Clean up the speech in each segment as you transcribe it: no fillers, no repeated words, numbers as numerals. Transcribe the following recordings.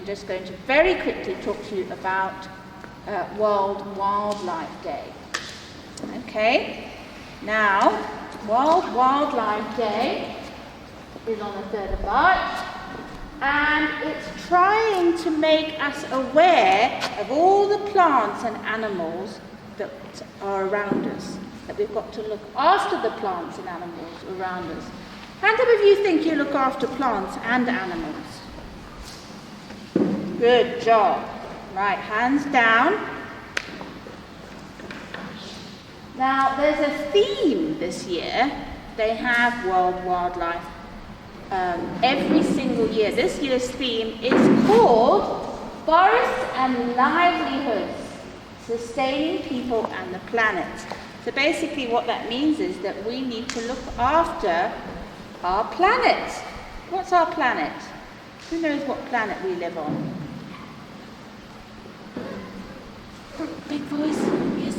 I'm just going to very quickly talk to you about World Wildlife Day. Okay, now World Wildlife Day is on the 3rd of March, and it's trying to make us aware of all the plants and animals that are around us, that we've got to look after the plants and animals around us. Hand up if you think you look after plants and animals. Good job. Right, hands down. Now, there's a theme this year. They have World Wildlife every single year. This year's theme is called Forests and Livelihoods, Sustaining People and the Planet. So basically what that means is that we need to look after our planet. What's our planet? Who knows what planet we live on? Big voice. Yes.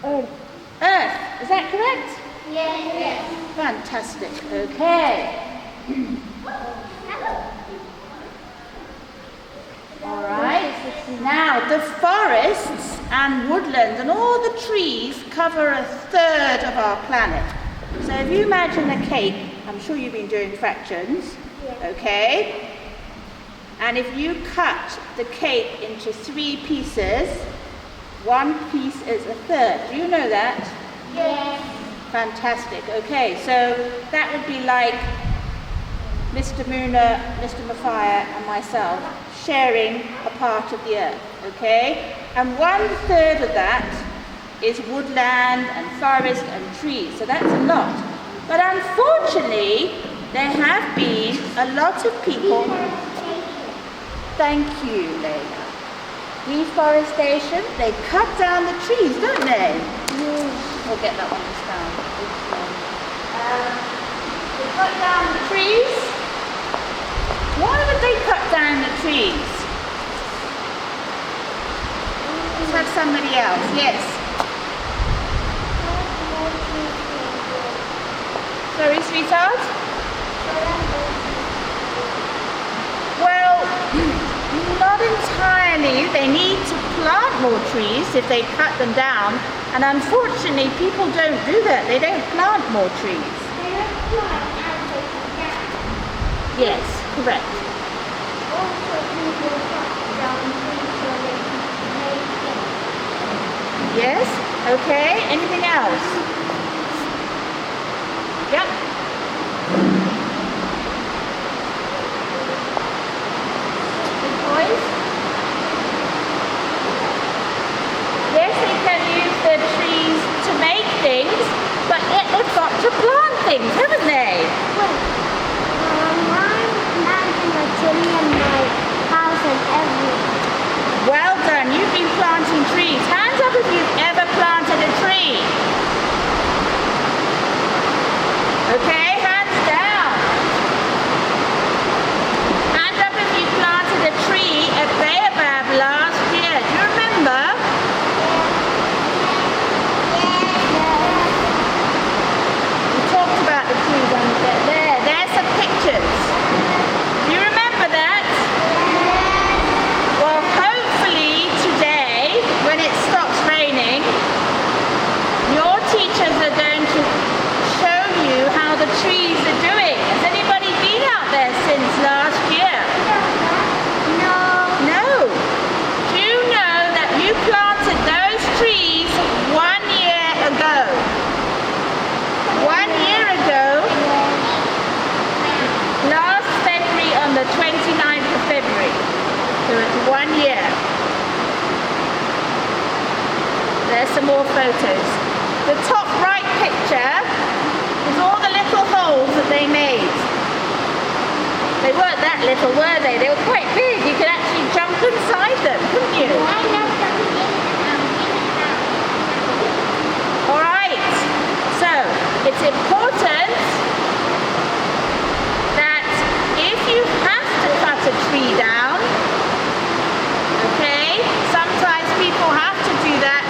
Earth. Earth. Is that correct? Yes. Fantastic. Okay. All right. Now, the forests and woodlands and all the trees cover a third of our planet. So if you imagine a cake, I'm sure you've been doing fractions, okay? And if you cut the cake into 3 pieces, 1 piece is a third. Do you know that? Yes. Fantastic. Okay, so that would be like Mr. Moona, Mr. Mafia and myself sharing a part of the earth, okay? And 1/3 of that is woodland and forest and trees, so that's a lot. But unfortunately, there have been a lot of people... Thank you, Leila. Deforestation, they cut down the trees, don't they? We'll get that one down. They cut down the trees. Why would they cut down the trees? Let's have somebody else. Yes. Sorry, sweetheart? Well, not entirely. They need to plant more trees if they cut them down. And unfortunately, people don't do that. They don't plant more trees. Yes, correct. Yes, okay. Anything else? Yep. Good boys? Yes, they can use the trees to make things, but yet they've got to plant things, haven't they? I'm planting a tree in my house and everything. Well done, you've been planting trees. Hands up if you've ever planted a tree. Okay, hands down. Hands up if you planted a tree at Baobab last year. Do you remember? We talked about the trees on there. There's some pictures. Do you remember that? Well, hopefully today, when it stops raining, your teachers are going to show you how the trees are doing. Has anybody been out there since last year? No. No. Do you know that you planted those trees 1 year ago? 1 year ago, last February, on the 29th of February. So it's 1 year. There's some more photos. The top right picture is all the little holes that they made. They weren't that little, were they? They were quite big. You could actually jump inside them, couldn't you? All right. So it's important that if you have to cut a tree down, okay, sometimes people have to do that.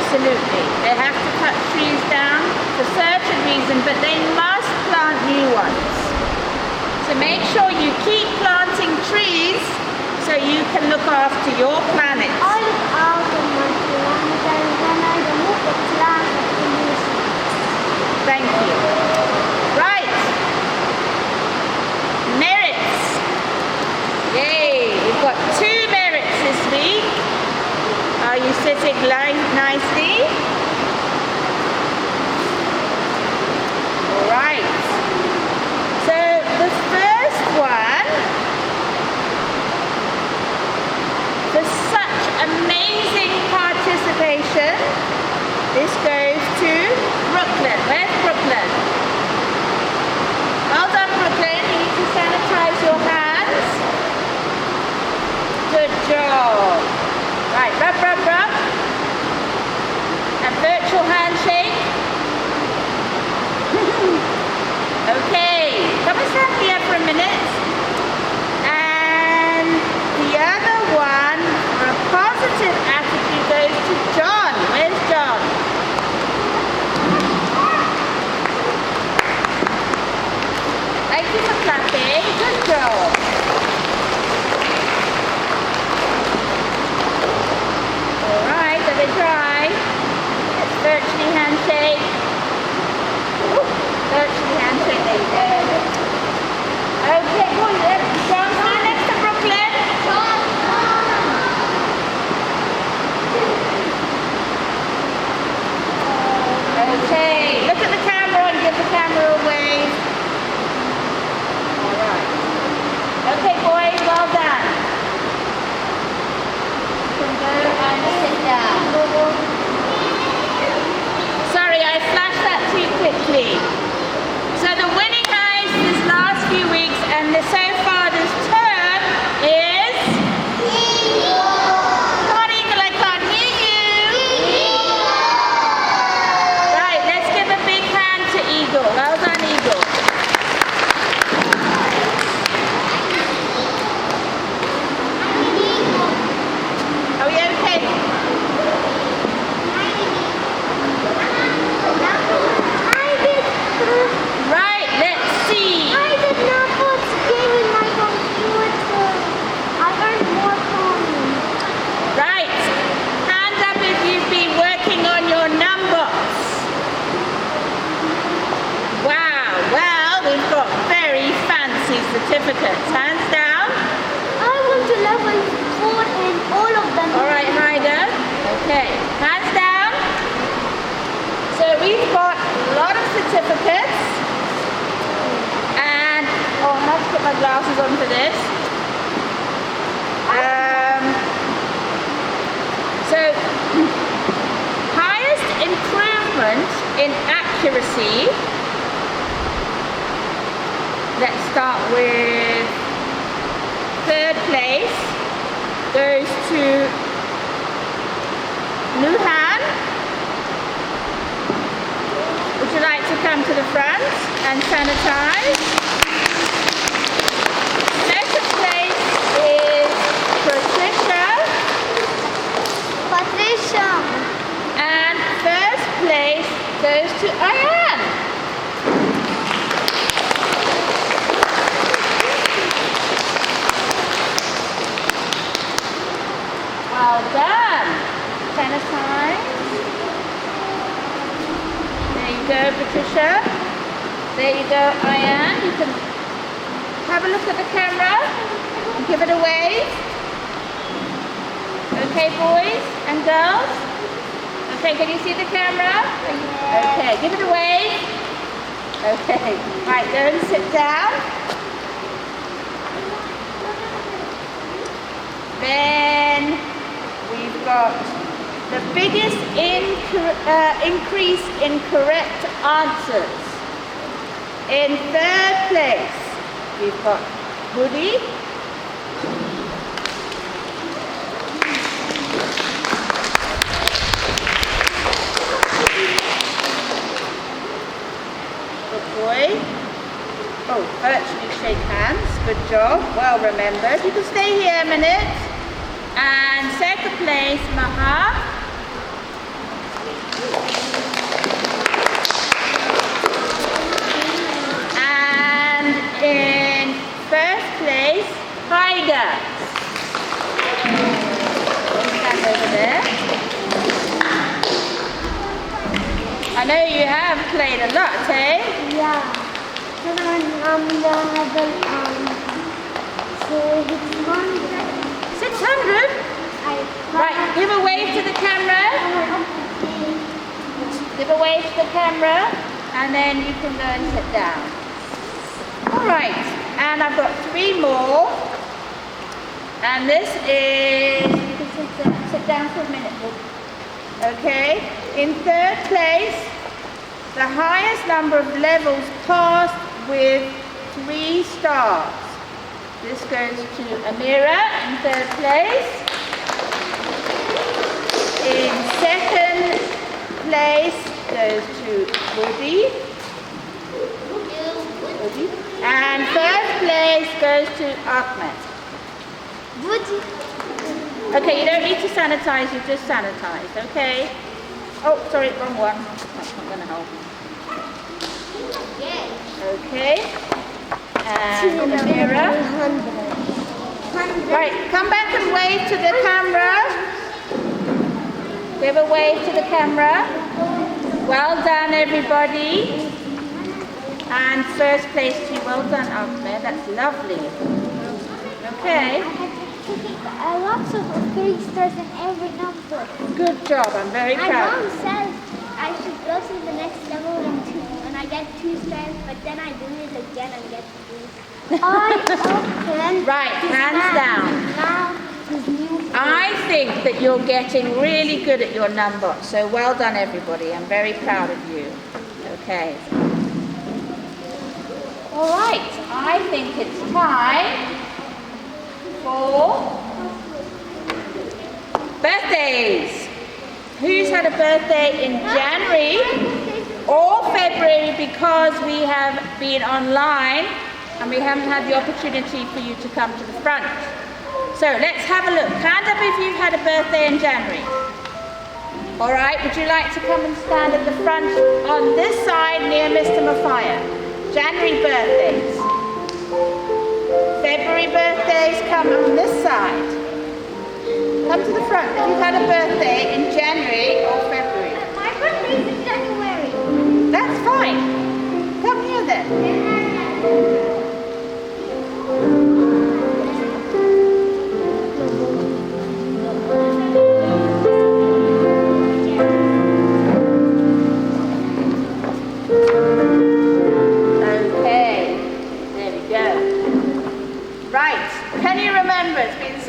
Absolutely. They have to cut trees down for certain reason, but they must plant new ones. So So make sure you keep planting trees so you can look after your planet. I look after my planet, and when I remove the plant, I can use it. Thank you. Right. Merits. Yay, we've got 2 merits this week. Are you sitting nicely? All right. So the first one, for such amazing participation, this goes to Brooklyn. Where's Brooklyn? Well done, Brooklyn. You need to sanitize your hands. Good job. Right, rub, rub, rub. And virtual handshake. Okay, come and stand here for a minute. And the other one, for a positive attitude, goes to John. Where's John? Thank you for clapping. Good job. All right, are they dry? Let's virtually handshake. Ooh, virtually handshake. There you go. Okay, go on. John, stand next to Brooklyn. Okay, look at the camera and give the camera a wave. All right. Okay, boys, well done. You can go and sit down. Sorry, I flashed that too quickly. So the winning guys this last few weeks and so far this term is... Come on, Eagle, I can't hear you. Right, let's give a big hand to Eagle. Well done, Eagle. Are we okay? Right, let's see. I did not put game in my computer. I earned more coins. Right, hands up if you've been working on your numbers. Wow, well, we've got very fancy certificates. Hands down. I went to level 4 in all of them. All right, Haida. Okay, hands down. So we've got a lot of certificates. And, oh, I have to put my glasses on for this. So, highest improvement in accuracy. Let's start with 3rd place goes to Luhan. Would you like to come to the front and sanitize? 2nd place is Patricia. And 1st place goes to Ayan. Well done. Sanitize. There you go, Patricia. There you go, Ayan. You can have a look at the camera and give it a wave. Okay, boys and girls? Okay, can you see the camera? Okay, give it a wave. Okay, right, go and sit down. Then we've got the biggest increase in correct answers. In 3rd place, we've got Hoodie. Good boy. Oh, virtually shake hands. Good job. Well remembered. You can stay here a minute. And 2nd place, Maha. And in tiger. Stand over there. I know you have played a lot, eh? Yeah. And so 600? Right, give a wave to the camera. Give a wave to the camera, and then you can go and sit down. All right, and I've got 3 more. And this is, you can sit down for a minute. Okay, in 3rd place, the highest number of levels passed with 3 stars. This goes to Amira in 3rd place. In 2nd place goes to Woody. And 3rd place goes to Ahmed. Woody. Okay, you don't need to sanitize, you just sanitize, okay? Oh, sorry, wrong one. That's not going to help. Okay. And Amira. Right, come back and wave to the camera. Give a wave to the camera. Well done, everybody. And 1st place to you. Well done, Ahmed. That's lovely. Okay. I had lots of 3 stars in every number. Good job. I'm very My proud. mom says I should go to the next level and I get 2 stars, but then I do it again and get 3. Right, hands down. Now, his new I think that you're getting really good at your number. So well done, everybody. I'm very proud of you. Okay. All right. I think it's time for birthdays. Who's had a birthday in January or February, because we have been online and we haven't had the opportunity for you to come to the front. So let's have a look. Hand up if you've had a birthday in January. All right, would you like to come and stand at the front on this side near Mr. Mafaya? January birthdays. February birthdays, come on this side. Come to the front if you've had a birthday in January or February. My birthday is in January. That's fine. Come here then.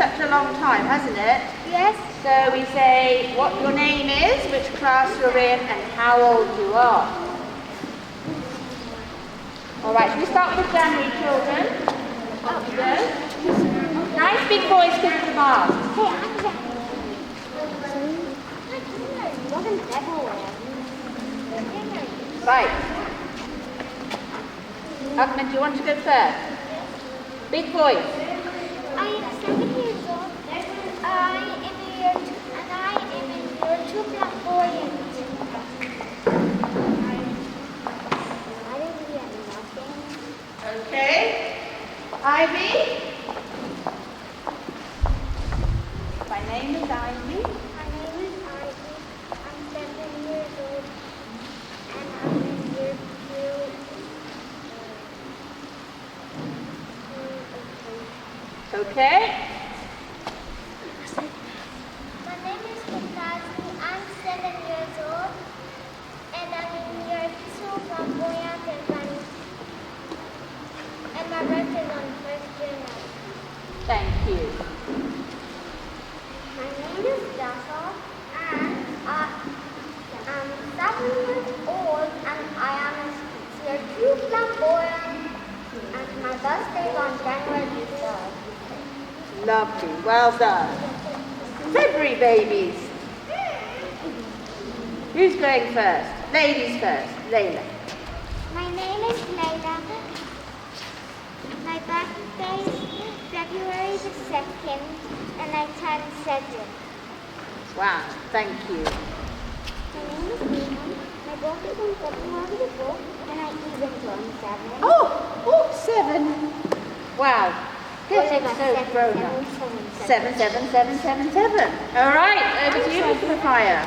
Such a long time, hasn't it? Yes. So we say what your name is, which class you're in, and how old you are. All right, should we start with January, children? Up you go. Nice big voice because it's a mask. Hey, I'm January. Wasn't February. Right. Ahmed, do you want to go first? Big voice. I am 7 years old. I am in year 2, and I am in year 2 flamboyant. I didn't get nothing. Okay. Ivy. My name is Ivy. My name is Ivy. I'm 7 years old, and I'm in year 2. Okay. My name is Kitazi. I'm 7 years old, and I'm in year 2 flamboyant and funny. And my birthday is on 1st January. Thank you. My name is Dassel, and I'm 7 years old, and I am in year 2 flamboyant, and my birthday is on January 3rd. Lovely. Well done. February babies. Who's going first? Ladies first. Layla. My name is Layla. My birthday is February the 2nd, and I turn 7. Wow. Thank you. My name is Nina. My birthday is on February the 4th, and I even turn 7. Oh, 7. Wow. Yes, it's so grown up. 77777. All right, over to you, Mr. Fire.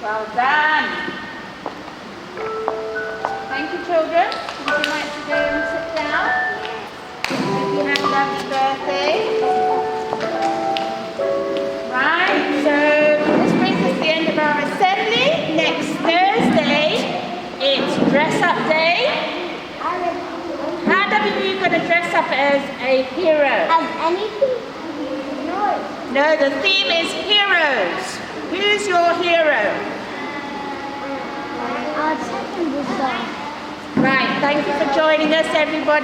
Well done. Thank you, children. Would you like to go and sit down? Hope you had a lovely birthday. Right, so this brings us to the end of our assembly. Next Thursday, it's dress up day. How many of you are going to dress up as a hero? As anything? No. No, the theme is heroes. Who's your hero? Our second was Right, thank you for joining us, everybody.